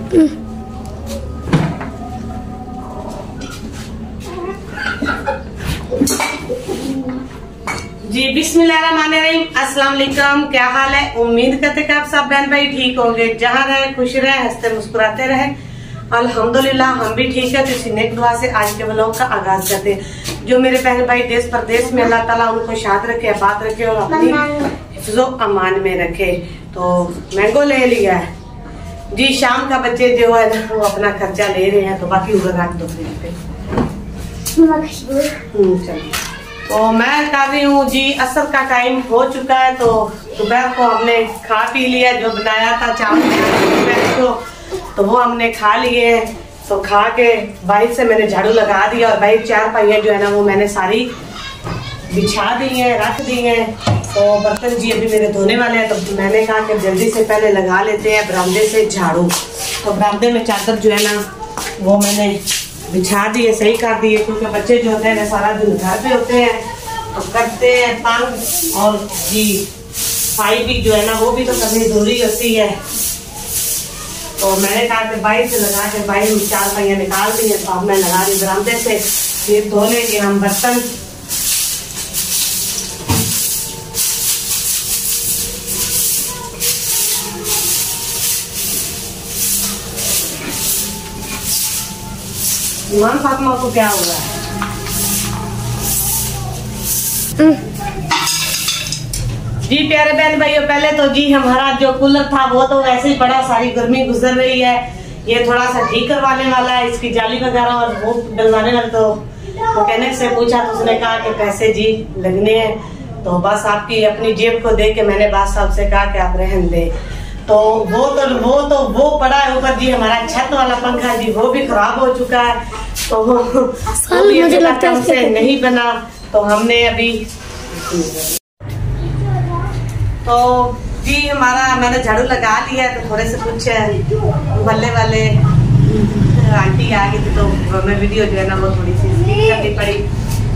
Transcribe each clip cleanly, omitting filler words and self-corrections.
जी बिस्मिल्लाहिर्रहमानिर्रहीम, अस्सलाम वालेकुम। क्या हाल है? उम्मीद करते कि आप सब बहन भाई ठीक होंगे, जहाँ रहे खुश रहे, हंसते मुस्कुराते रहे। अल्हम्दुलिल्लाह हम भी ठीक है। तो इसी नेक दुआ से आज के व्लॉग का आगाज करते हैं। जो मेरे बहन भाई देश प्रदेश में, अल्लाह ताला उनको शाद रखे, आबाद रखे और अपनी हिफ्ज़ो अमान में रखे। तो मैंगो ले लिया है जी। शाम का बच्चे जो है ना वो अपना खर्चा ले रहे हैं, तो बाकी उधर रख दो फ्रिज पे। चलिए, तो मैं कर रही हूँ जी। असर का टाइम हो चुका है, तो दोपहर को हमने खा पी लिया। जो बनाया था चावल तो वो हमने खा लिए। तो खा के बाहर से मैंने झाड़ू लगा दिया और बाहर चार पहिए जो है ना वो मैंने सारी बिछा दी है, रख दी है। तो बर्तन जी अभी मेरे धोने वाले हैं, तो मैंने कहा कि जल्दी से पहले लगा लेते हैं बरामदे से झाड़ू। तो बरामदे में चादर जो है ना वो मैंने बिछा दिए, सही कर दिए, क्योंकि बच्चे जो होते हैं सारा दिन घर पे होते हैं तो करते हैं तंग। और जी सफाई भी जो है ना वो भी तो करनी जरूरी होती है। तो मैंने कहा कि बाहर से लगा के बाहर में चार पहिया निकाल दिए। तो अब मैं लगा दी बरामदे से, फिर धो लेंगे हम बर्तन। ईमान फातिमा को क्या हो रहा है? जी प्यारे बहन भाइयों, पहले तो जी हमारा जो कूलर था वो तो वैसे ही पड़ा, सारी गर्मी गुजर रही है। ये थोड़ा सा ठीक करवाने वाला है, इसकी जाली वगैरह और वो डलवाने वाले। तो मैकेनिक से पूछा तो उसने कहा कि पैसे जी लगने हैं। तो बस आपकी अपनी जेब को देख के मैंने बादशाह साहब से कहा कि आप रहने दे। तो वो पड़ा है ऊपर जी। हमारा छत वाला पंखा जी वो भी खराब हो चुका है, तो वो मुझे लगता है उससे नहीं बना। तो हमने अभी तो जी हमारा मैंने झाड़ू लगा लिया। तो थोड़े से कुछ मोहल्ले वाले आंटी आ गई थी, तो हमें वीडियो जो है ना वो थोड़ी सी करनी पड़ी।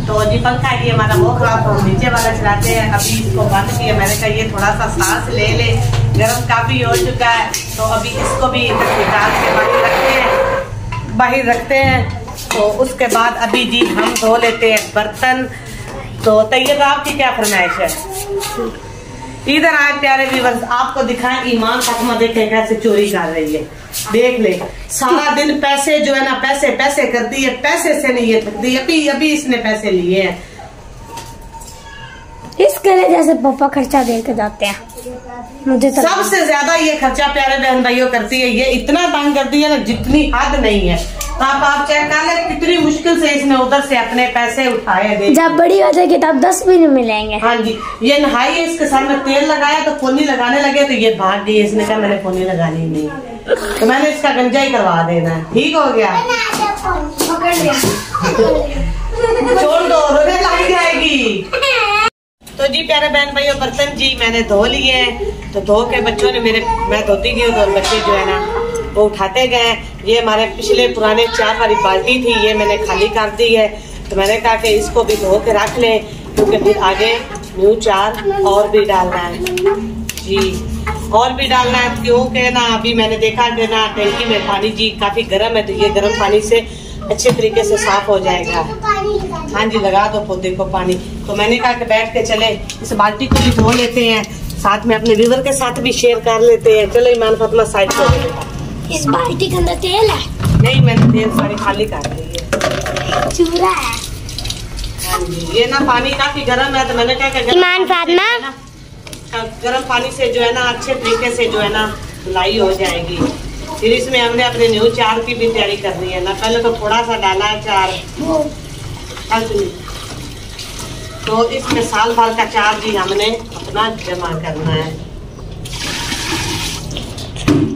तो जी पंखा ये हमारा वो खराब, तो नीचे वाला चलाते हैं। अभी इसको बंद किया, मैंने कहा ये थोड़ा सा सांस ले ले, गर्म काफी हो चुका है। तो अभी इसको भी निकाल के बाहर रखते हैं। तो उसके बाद अभी जी हम धो लेते हैं बर्तन। तो तैयब आपकी क्या फरमाइश है? इधर आए प्यारे व्यूअर्स, आपको दिखाएं ईमान फातिमा देखे कैसे चोरी कर रही है। देख ले, सारा दिन पैसे जो है ना पैसे करती है, पैसे से नहीं ये थकती। अभी इसने पैसे लिए हैं। इसके लिए जैसे पापा खर्चा दे के जाते हैं, मुझे तो सबसे ज्यादा ये खर्चा प्यारे बहन भाइयों करती है। ये इतना तंग करती है ना जितनी हद नहीं है। तो आप चेक कर ले कितनी मुश्किल से इसने उधर से अपने पैसे उठाए थे। जब बड़ी हो जाएगी तब 10 भी नहीं मिलेंगे। हाँ जी, ये नहाई है, इसके सर में तेल लगाया तो फोनी लगाने लगे, तो ये भाग गई। इसने कहा मैंने फोनी लगानी नहीं, तो मैंने इसका गंजा ही करवा देना है। ठीक हो गया, छोड़ दो, रोने लग जाएगी। तो जी प्यारे बहन भाइयों, बर्तन जी मैंने धो लिए हैं। तो धो के बच्चों ने मैं धोती गई और बच्चे जो है ना वो उठाते गए। ये हमारे पिछले पुराने चार वाली बाल्टी थी, ये मैंने खाली कर दी है। तो मैंने कहा कि इसको भी धो के रख लें, क्योंकि फिर आगे न्यू चार और भी डालना है जी, और भी डालना है। क्योंकि ना अभी मैंने देखा कि ना टंकी में पानी जी काफी गर्म है, तो ये गर्म पानी से अच्छे तरीके से साफ हो जाएगा। हाँ जी, लगा दो पौधे को पानी। तो मैंने कहा कि बैठ के चले इस बाल्टी को भी धो लेते हैं, साथ में अपने व्यूअर के साथ भी शेयर कर लेते हैं। चलो ईमान फातिमा साइड पर। इस बाल्टी के अंदर तेल है? नहीं, मैंने तेल सारी खाली कर दी है। चूरा है। हाँ जी, ये ना पानी काफी गर्म है, तो मैंने कहा ईमान फातिमा गर्म पानी से जो है ना अच्छे तरीके से जो है ना धुलाई हो जाएगी। फिर इसमें हमने अपने न्यू चार की भी तैयारी करनी है ना। पहले तो थोड़ा सा डाला है चार, तो इसमें साल भर का चार जी हमने अपना जमा करना है।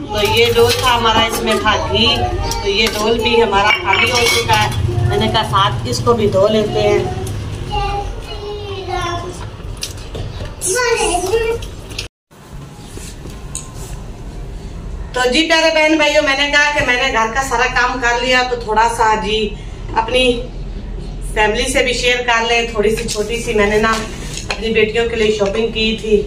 तो ये डोल था हमारा, इसमें था घी, तो ये डोल भी हमारा खाली हो चुका है। मैंने कहा साथ इसको भी धो लेते हैं। तो जी प्यारे बहन भाइयों, मैंने कहा कि मैंने घर का सारा काम कर लिया, तो थोड़ा सा जी अपनी फैमिली से भी शेयर कर ले। थोड़ी सी छोटी सी मैंने ना अपनी बेटियों के लिए शॉपिंग की थी।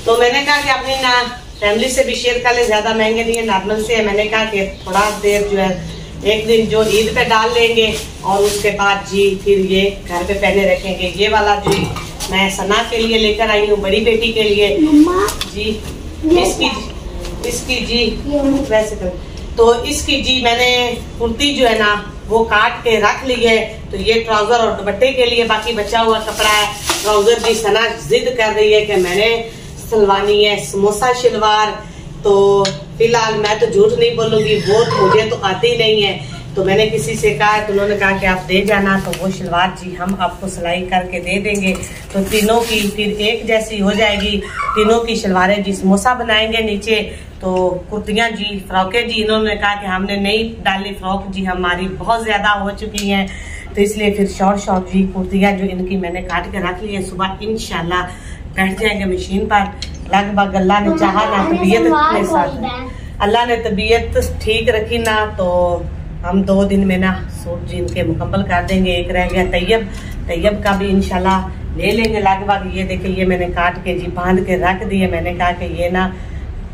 तो मैंने कहा कि अपनी ना फैमिली से भी शेयर कर ले, ज्यादा महंगे नहीं है, नॉर्मल से है। मैंने कहा कि थोड़ा देर जो है एक दिन जो ईद पे डाल लेंगे और उसके बाद जी फिर ये घर पे पहने रखेंगे। ये वाला जो मैं सना के लिए लेकर आई हूँ, बड़ी बेटी के लिए जी। इसकी जी वैसे तो इसकी जी मैंने कुर्ती जो है ना वो काट के रख ली है। तो ये ट्राउजर और दुपट्टे के लिए बाकी बचा हुआ कपड़ा है। ट्राउजर जी सना जिद कर रही है कि मैंने सिलवानी है समोसा शलवार। तो फिलहाल मैं तो झूठ नहीं बोलूंगी, वो मुझे तो आती नहीं है। तो मैंने किसी से कहा तो उन्होंने कहा कि आप दे जाना, तो वो शलवार जी हम आपको सिलाई करके दे देंगे। तो तीनों की फिर एक जैसी हो जाएगी, तीनों की शलवारें जी समोसा बनाएंगे नीचे। तो कुर्तियां जी फ्रॉकें जी इन्होंने कहा कि हमने नहीं डाली फ्रॉक जी, हमारी बहुत ज्यादा हो चुकी हैं। तो इसलिए फिर शॉर्ट जी कुर्तियां जो इनकी मैंने काट के रख ली है, सुबह इंशाल्लाह बैठ जाएंगे मशीन पर। लगभग अल्लाह ने चाहा ना तबीयत अपने साथ, अल्लाह ने तबीयत ठीक रखी ना, तो हम 2 दिन में ना सूट जी इनके मुकम्मल कर देंगे। एक रह गया तैयब का भी इंशाल्लाह ले लेंगे लगभग। ये देखिए ये मैंने काट के जी बांध के रख दिए। मैंने कहा कि ये ना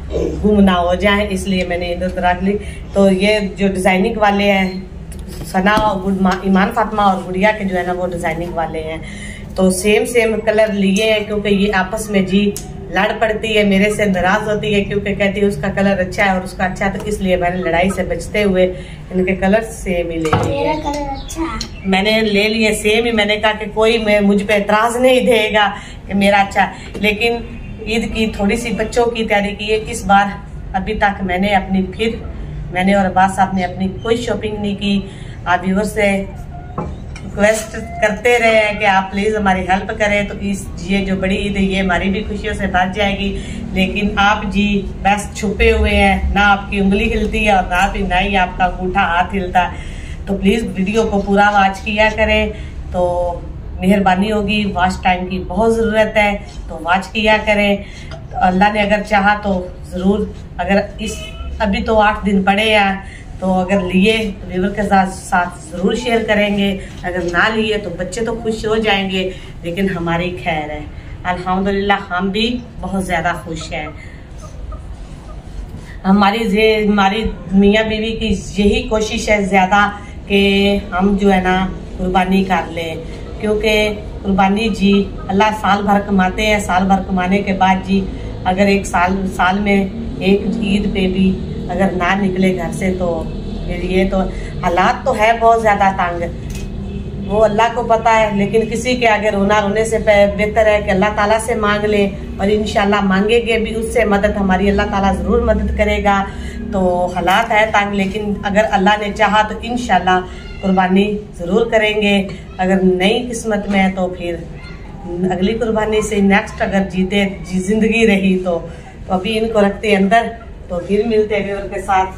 गुम ना हो जाए, इसलिए मैंने इधर रख ली। तो ये जो डिजाइनिंग वाले हैं सना और ईमान फातिमा और गुड़िया के जो है ना वो डिजाइनिंग वाले हैं। तो सेम कलर लिए हैं क्योंकि ये आपस में जी लड़ पड़ती है, मेरे से नाराज होती है क्योंकि कहती है उसका कलर अच्छा है और उसका अच्छा है। तो इसलिए मैंने लड़ाई से बचते हुए इनके कलर सेम ही ले लिए। मेरा कलर अच्छा है, मैंने ले लिए सेम ही। मैंने कहा कि कोई मुझ पे एतराज नहीं देगा कि मेरा अच्छा। लेकिन ईद की थोड़ी सी बच्चों की तैयारी की है इस बार। अभी तक मैंने और अब्बास साहब ने अपनी कोई शॉपिंग नहीं की। आप व्यूअर से रिक्वेस्ट करते रहे हैं कि आप प्लीज हमारी हेल्प करें। तो ये जो बड़ी ईद है ये हमारी भी खुशियों से भर जाएगी। लेकिन आप जी बस छुपे हुए हैं, ना आपकी उंगली हिलती है और ना ही आपका अंगूठा हाथ हिलता है। तो प्लीज वीडियो को पूरा वॉच किया करें, तो मेहरबानी होगी। वॉच टाइम की बहुत जरूरत है, तो वॉच किया करें। तो अल्लाह ने अगर चाहा तो जरूर, अगर अभी तो 8 दिन पड़े हैं, तो अगर लिए तो व्यूअर के साथ जरूर शेयर करेंगे। अगर ना लिए तो बच्चे तो खुश हो जाएंगे, लेकिन हमारी खैर है अल्हम्दुलिल्लाह, हम भी बहुत ज्यादा खुश हैं। हमारी मियाँ बीवी की यही कोशिश है ज्यादा कि हम जो है ना कुर्बानी कर लें, क्योंकि कुर्बानी जी अल्लाह साल भर कमाते हैं। साल भर कमाने के बाद जी अगर एक साल में एक ईद पे भी अगर ना निकले घर से, तो फिर ये तो हालात तो है बहुत ज्यादा तंग, वो अल्लाह को पता है। लेकिन किसी के आगे रोने से बेहतर है कि अल्लाह ताला से मांग ले, और इंशाल्लाह मांगेंगे भी उससे मदद, हमारी अल्लाह ताला जरूर मदद करेगा। तो हालात है तंग, लेकिन अगर अल्लाह ने चाहा तो इंशाल्लाह कुर्बानी जरूर करेंगे। अगर नई किस्मत में है तो फिर अगली कुर्बानी से नेक्स्ट अगर जिंदगी रही तो अभी इनको रखते अंदर, तो फिर मिलते हैं व्यूअर के साथ।